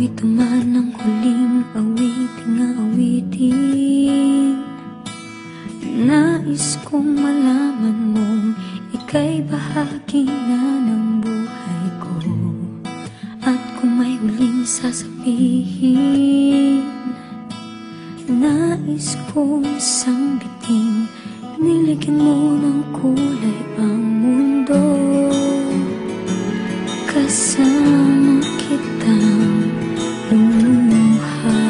Ito man ang huling awiting nais kong malaman mong ika'y bahagi na ng buhay ko. At kung may huling sasabihin, nais kong sanggiting niligyan mo ng kulay ang mundo. Kasama kitang lumuha.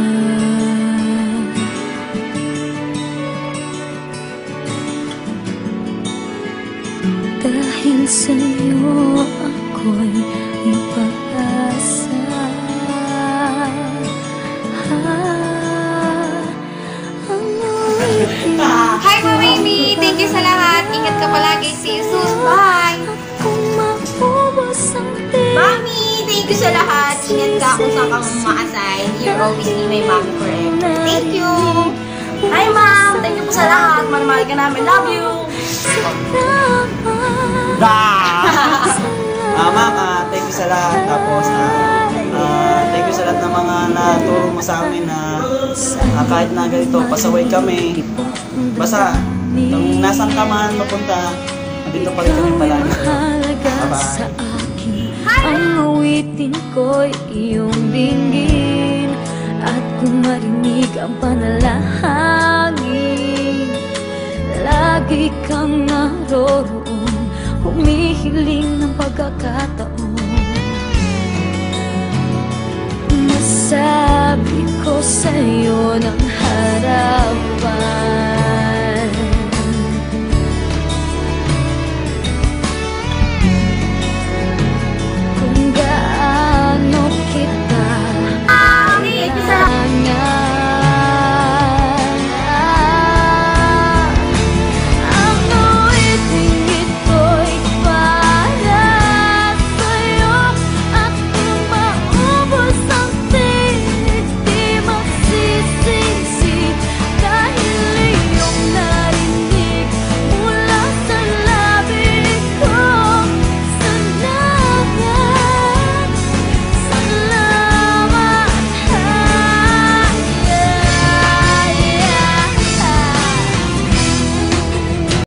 Dahil sa'yo ako'y may pag-asa. Hi, Mami! Thank you sa lahat. Ingat ka palagi. See you soon. Bye! Mami! Thank you sa lahat. Ingat ka kung saan kang ma-assign. You're always be my mommy forever. Thank you! Hi, Ma'am! Thank you po sa lahat. Mahal ka namin. Love you! Ma'am, thank you sa lahat. Tapos, thank you sa lahat ng mga naturo mo sa amin na kahit na ganito, pasaway kami. Basta, kung nasaan ka man mapunta, dito pa rin kami palagi. Bye-bye. Ang awitin ko'y iyong dinggin, at kung marinig ang panalangin, lagi kang naroroon, humihiling ng pagkakataon.